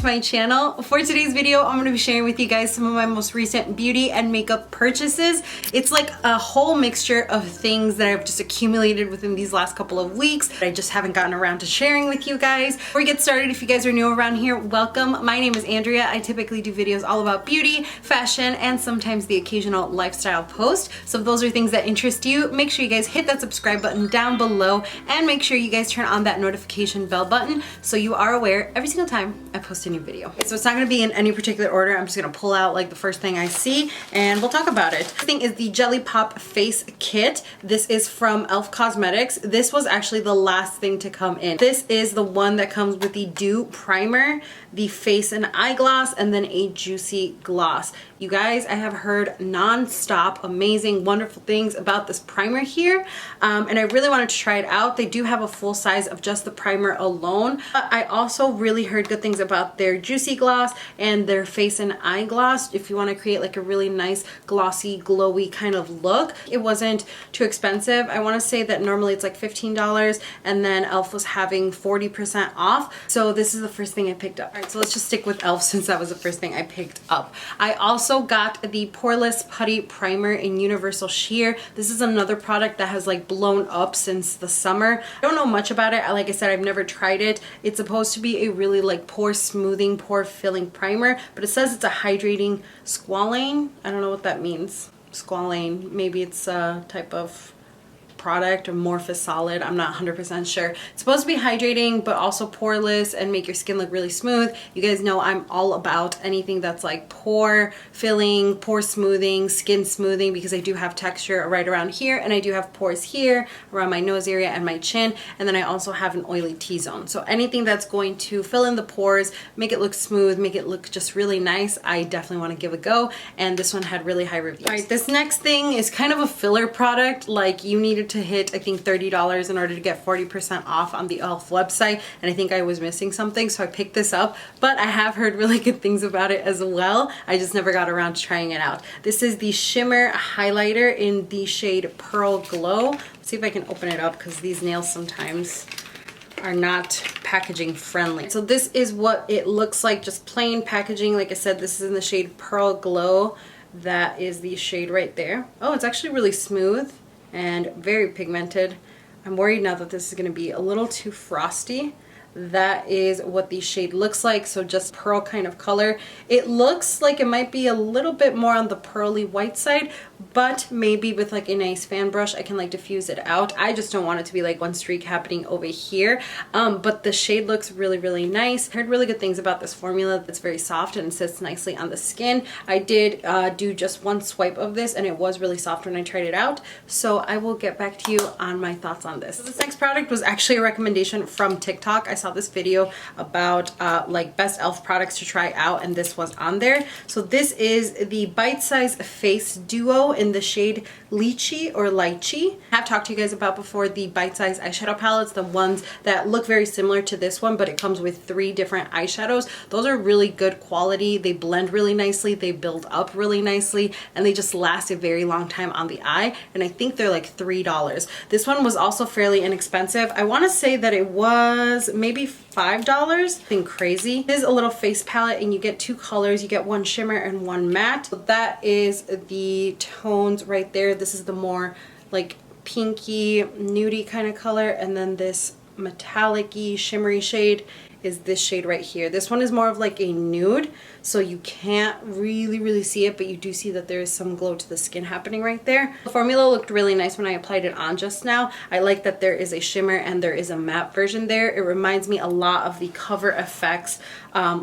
my channel. For today's video, I'm going to be sharing with you guys some of my most recent beauty and makeup purchases. It's like a whole mixture of things that I've just accumulated within these last couple of weeks that I just haven't gotten around to sharing with you guys. Before we get started, if you guys are new around here, welcome. My name is Andrea. I typically do videos all about beauty, fashion, and sometimes the occasional lifestyle post. So if those are things that interest you, make sure you guys hit that subscribe button down below and make sure you guys turn on that notification bell button so you are aware every single time I post a new video. So it's not going to be in any particular order. I'm just going to pull out like the first thing I see and we'll talk about it. This thing is the Jelly Pop Face Kit. This is from Elf Cosmetics. This was actually the last thing to come in. This is the one that comes with the Dew Primer, the face and eye gloss, and then a juicy gloss. You guys, I have heard non-stop amazing, wonderful things about this primer here, and I really wanted to try it out. They do have a full size of just the primer alone. But I also really heard good things about their juicy gloss and their face and eye gloss if you want to create like a really nice glossy, glowy kind of look. It wasn't too expensive. I want to say that normally it's like $15 and then Elf was having 40% off. So this is the first thing I picked up. All right, so let's just stick with Elf since that was the first thing I picked up. I also got the Poreless Putty Primer in Universal Sheer. This is another product that has like blown up since the summer. I don't know much about it. Like I said, I've never tried it. It's supposed to be a really like pore smoothing, pore filling primer, but it says it's a hydrating squalane. I don't know what that means. Squalane. Maybe it's a type of product or Morphe solid. I'm not 100% sure. It's supposed to be hydrating but also poreless and make your skin look really smooth. You guys know I'm all about anything that's like pore filling, pore smoothing, skin smoothing, because I do have texture right around here and I do have pores here around my nose area and my chin, and then I also have an oily T-zone. So anything that's going to fill in the pores, make it look smooth, make it look just really nice, I definitely want to give a go, and this one had really high reviews. All right, this next thing is kind of a filler product. Like you needed to hit I think $30 in order to get 40% off on the Elf website, and I think I was missing something, so I picked this up, but I have heard really good things about it as well. I just never got around to trying it out. This is the Shimmer highlighter in the shade Pearl Glow. Let's see if I can open it up because these nails sometimes are not packaging friendly. So this is what it looks like, just plain packaging. Like I said, this is in the shade Pearl Glow. That is the shade right there. Oh, it's actually really smooth and very pigmented. I'm worried now that this is going to be a little too frosty. That is what the shade looks like, so just pearl kind of color. It looks like it might be a little bit more on the pearly white side, but maybe with like a nice fan brush I can like diffuse it out. I just don't want it to be like one streak happening over here, but the shade looks really, really nice. I heard really good things about this formula. It's very soft and it sits nicely on the skin. I did do just one swipe of this and it was really soft when I tried it out, so I will get back to you on my thoughts on this. So this next product was actually a recommendation from TikTok. I saw this video about like best Elf products to try out and this was on there. So this is the Bite Size Face Duo in the shade Lychee or Lychee. I have talked to you guys about before the Bite Size eyeshadow palettes, the ones that look very similar to this one, but it comes with 3 different eyeshadows. Those are really good quality. They blend really nicely, they build up really nicely, and they just last a very long time on the eye, and I think they're like $3. This one was also fairly inexpensive. I want to say that it was maybe $5. Nothing crazy. It is a little face palette and you get 2 colors. You get one shimmer and one matte. So that is the tones right there. This is the more like pinky, nudie kind of color, and then this metallic-y, shimmery shade is this shade right here. This one is more of like a nude, so you can't really see it, but you do see that there is some glow to the skin happening right there. The formula looked really nice when I applied it on just now. I like that there is a shimmer and there is a matte version there. It reminds me a lot of the Cover FX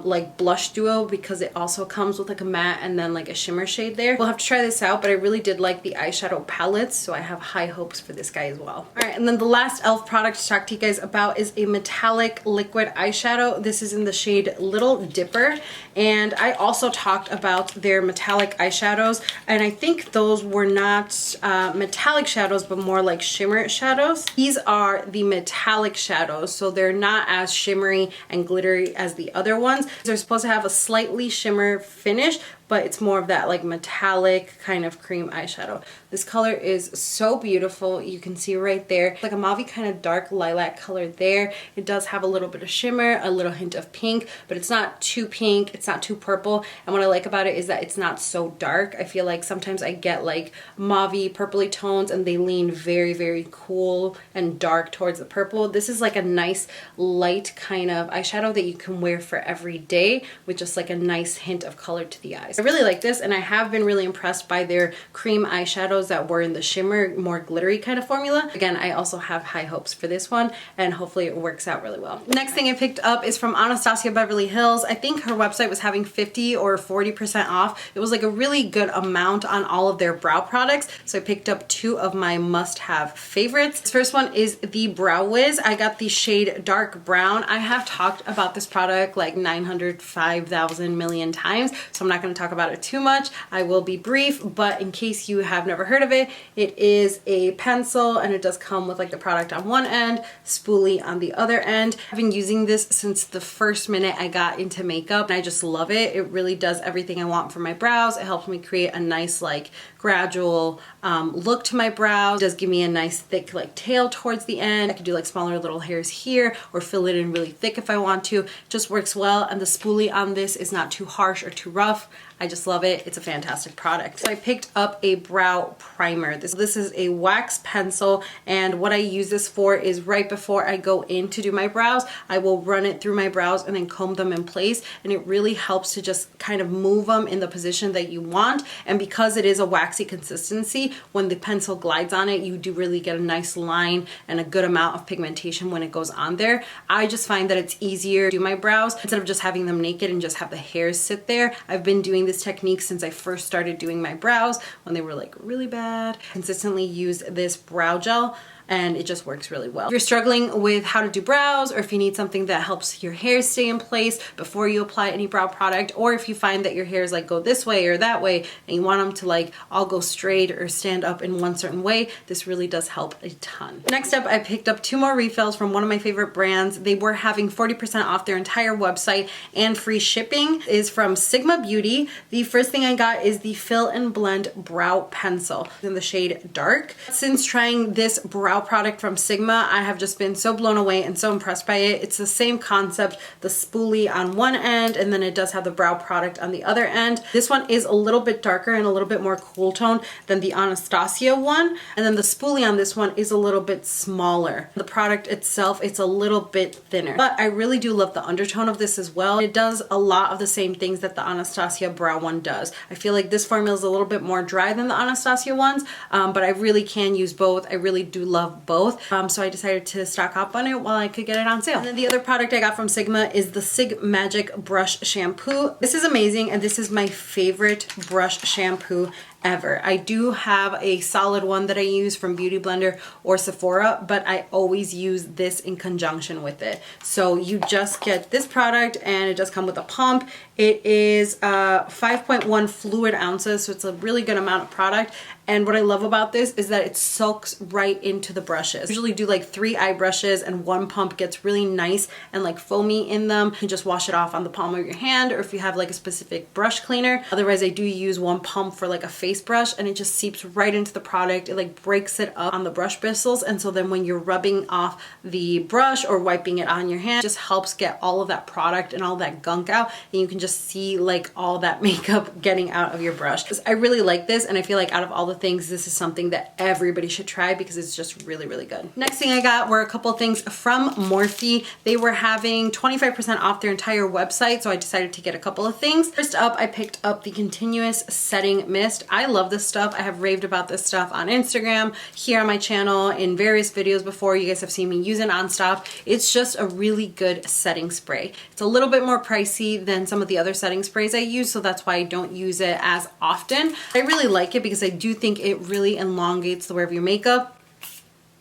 like blush duo, because it also comes with like a matte and then like a shimmer shade there. We'll have to try this out, but I really did like the eyeshadow palettes, so I have high hopes for this guy as well. All right, and then the last Elf product to talk to you guys about is a metallic liquid eyeshadow. This is in the shade Little Dipper, And I also talked about their metallic eyeshadows, and I think those were not metallic shadows, but more like shimmer shadows. These are the metallic shadows, so they're not as shimmery and glittery as the other ones. They're supposed to have a slightly shimmer finish, but it's more of that like metallic kind of cream eyeshadow. This color is so beautiful. You can see right there, like a mauve kind of dark lilac color there. It does have a little bit of shimmer, a little hint of pink, but it's not too pink, it's not too purple. And what I like about it is that it's not so dark. I feel like sometimes I get like mauve purpley tones and they lean very, very cool and dark towards the purple. This is like a nice light kind of eyeshadow that you can wear for every day with just like a nice hint of color to the eyes. I really like this, and I have been really impressed by their cream eyeshadows that were in the shimmer, more glittery kind of formula. Again, I also have high hopes for this one, and hopefully it works out really well. Next thing I picked up is from Anastasia Beverly Hills. I think her website was having 50 or 40% off. It was like a really good amount on all of their brow products, so I picked up two of my must-have favorites. This first one is the Brow Wiz. I got the shade Dark Brown. I have talked about this product like 905,000 million times, so I'm not going to talk about it too much. I will be brief, but in case you have never heard of it, it is a pencil, and it does come with like the product on one end, spoolie on the other end. I've been using this since the first minute I got into makeup, and I just love it. It really does everything I want for my brows. It helps me create a nice like gradual look to my brows. It does give me a nice thick like tail towards the end. I could do like smaller little hairs here or fill it in really thick if I want to. It just works well, and the spoolie on this is not too harsh or too rough. I just love it. It's a fantastic product. So I picked up a brow primer. This is a wax pencil, and what I use this for is right before I go in to do my brows, I will run it through my brows and then comb them in place, and it really helps to just kind of move them in the position that you want. And because it is a waxy consistency, when the pencil glides on it, you do really get a nice line and a good amount of pigmentation when it goes on there. I just find that it's easier to do my brows instead of just having them naked and just have the hairs sit there. I've been doing this technique since I first started doing my brows when they were like really bad. Consistently use this brow gel, and it just works really well. If you're struggling with how to do brows, or if you need something that helps your hair stay in place before you apply any brow product, or if you find that your hairs like go this way or that way and you want them to like all go straight or stand up in one certain way, this really does help a ton. Next up, I picked up two more refills from one of my favorite brands. They were having 40% off their entire website, and free shipping is from Sigma Beauty. The first thing I got is the Fill and Blend Brow Pencil in the shade Dark. Since trying this brow product from Sigma, I have just been so blown away and so impressed by it. It's the same concept, the spoolie on one end, and then it does have the brow product on the other end. This one is a little bit darker and a little bit more cool tone than the Anastasia one, and then the spoolie on this one is a little bit smaller. The product itself, it's a little bit thinner, but I really do love the undertone of this as well. It does a lot of the same things that the Anastasia brow one does. I feel like this formula is a little bit more dry than the Anastasia ones, but I really can use both. I really do love both, so I decided to stock up on it while I could get it on sale. And then the other product I got from Sigma is the Sig Magic Brush Shampoo. This is amazing, and this is my favorite brush shampoo ever. I do have a solid one that I use from Beauty Blender or Sephora, but I always use this in conjunction with it. So you just get this product, and it does come with a pump. It is 5.1 fluid ounces, so it's a really good amount of product. And what I love about this is that it soaks right into the brushes. I usually do like 3 eye brushes, and one pump gets really nice and like foamy in them. You just wash it off on the palm of your hand, or if you have like a specific brush cleaner. Otherwise, I do use one pump for like a face brush, and it just seeps right into the product. It like breaks it up on the brush bristles, and so then when you're rubbing off the brush or wiping it on your hand, it just helps get all of that product and all that gunk out, and you can just see like all that makeup getting out of your brush. I really like this, and I feel like out of all the things, this is something that everybody should try because it's just really, really good. Next thing I got were a couple things from Morphe. They were having 25% off their entire website, so I decided to get a couple of things. First up, I picked up the Continuous Setting Mist. I love this stuff. I have raved about this stuff on Instagram, here on my channel, in various videos before. You guys have seen me use it nonstop. It's just a really good setting spray. It's a little bit more pricey than some of the other setting sprays I use, so that's why I don't use it as often. I really like it because I do think it really elongates the wear of your makeup.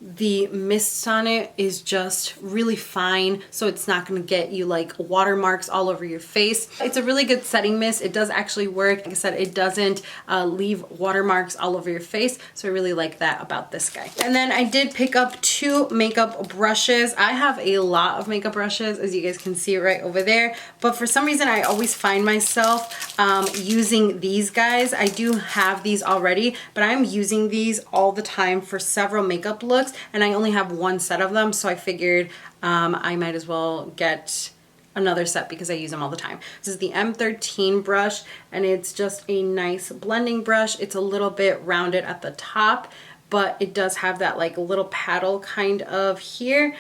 the mist on it is just really fine, so it's not going to get you like watermarks all over your face. It's a really good setting mist. It does actually work. Like I said, it doesn't leave watermarks all over your face, so I really like that about this guy. And then I did pick up 2 makeup brushes. I have a lot of makeup brushes, as you guys can see right over there, but for some reason I always find myself using these guys. I do have these already, but I'm using these all the time for several makeup looks, and I only have 1 set of them, so I figured I might as well get another set because I use them all the time. This is the M13 brush, and it's just a nice blending brush. It's a little bit rounded at the top, but it does have that like little paddle kind of here.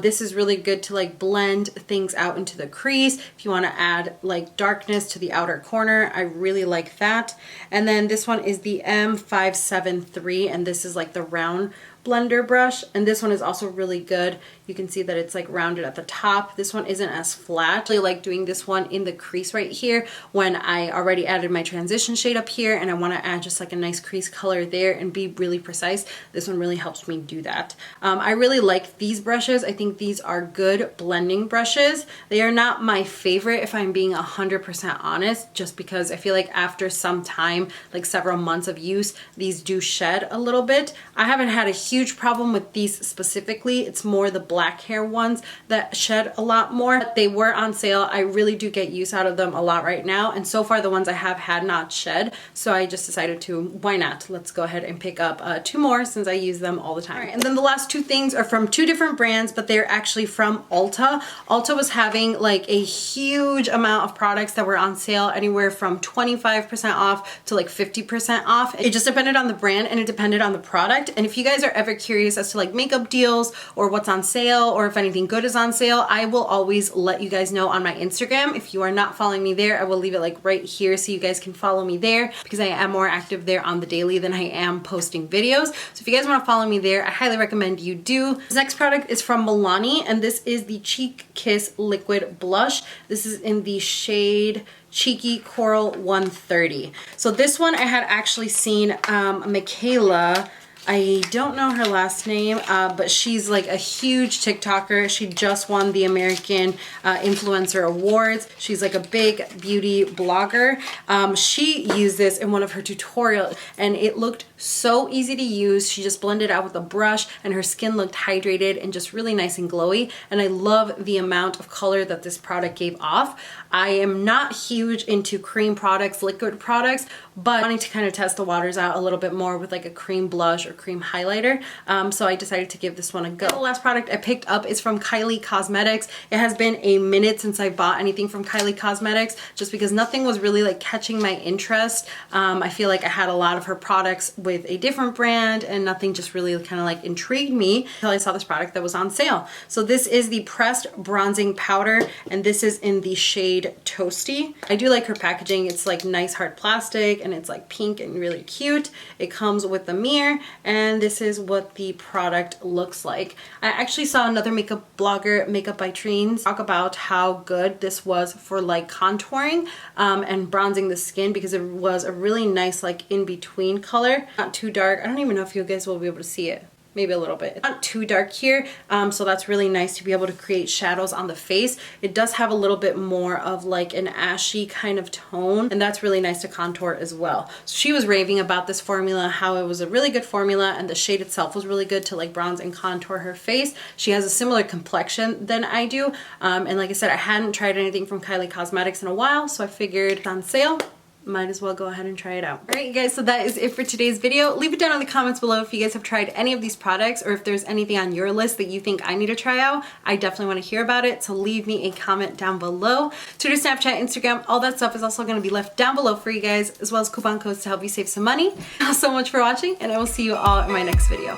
This is really good to like blend things out into the crease. If you want to add like darkness to the outer corner, I really like that. And then this one is the M573, and this is like the round blender brush, and this one is also really good. You can see that it's like rounded at the top. This one isn't as flat. I really like doing this one in the crease right here when I already added my transition shade up here and I want to add just like a nice crease color there and be really precise. This one really helps me do that. I really like these brushes. I think these are good blending brushes. They are not my favorite, if I'm being 100% honest, just because I feel like after some time, like several months of use, these do shed a little bit. I haven't had a huge problem with these specifically. It's more the black hair ones that shed a lot more. They were on sale. I really do get use out of them a lot right now, and so far the ones I have had not shed, so I just decided to, why not? Let's go ahead and pick up 2 more since I use them all the time. All right, and then the last 2 things are from 2 different brands, but they're actually from Ulta. Ulta was having like a huge amount of products that were on sale, anywhere from 25% off to like 50% off. It just depended on the brand and it depended on the product. And if you guys are ever curious as to like makeup deals or what's on sale or if anything good is on sale, I will always let you guys know on my Instagram. If you are not following me there, I will leave it like right here so you guys can follow me there, because I am more active there on the daily than I am posting videos. So if you guys want to follow me there, I highly recommend you do. This next product is from Milani, and this is the Cheek Kiss Liquid Blush. This is in the shade Cheeky Coral 130. So this one I had actually seen Michaela, I don't know her last name, but she's like a huge TikToker. She just won the American Influencer Awards. She's like a big beauty blogger. She used this in one of her tutorials and it looked so easy to use. She just blended out with a brush and her skin looked hydrated and just really nice and glowy. And I love the amount of color that this product gave off. I am not huge into cream products, liquid products, but wanting to kind of test the waters out a little bit more with like a cream blush or cream highlighter. So I decided to give this one a go. The last product I picked up is from Kylie Cosmetics. It has been a minute since I bought anything from Kylie Cosmetics, just because nothing was really like catching my interest. I feel like I had a lot of her products with a different brand and nothing just really kind of like intrigued me until I saw this product that was on sale. So this is the pressed bronzing powder, and this is in the shade Toasty. I do like her packaging. It's like nice hard plastic and it's like pink and really cute. It comes with the mirror, and this is what the product looks like. I actually saw another makeup blogger, Makeup by Treens, talk about how good this was for like contouring and bronzing the skin, because it was a really nice like in-between color. Not too dark. I don't even know if you guys will be able to see it. Maybe a little bit. It's not too dark here, so that's really nice to be able to create shadows on the face. It does have a little bit more of like an ashy kind of tone, and that's really nice to contour as well. So she was raving about this formula, how it was a really good formula, and the shade itself was really good to like bronze and contour her face. She has a similar complexion than I do, and like I said, I hadn't tried anything from Kylie Cosmetics in a while, so I figured it's on sale, might as well go ahead and try it out. All right, you guys, so that is it for today's video. Leave it down in the comments below if you guys have tried any of these products, or if there's anything on your list that you think I need to try out. I definitely want to hear about it, so leave me a comment down below. Twitter, Snapchat, Instagram, all that stuff is also going to be left down below for you guys, as well as coupon codes to help you save some money. Thank you so much for watching, and I will see you all in my next video.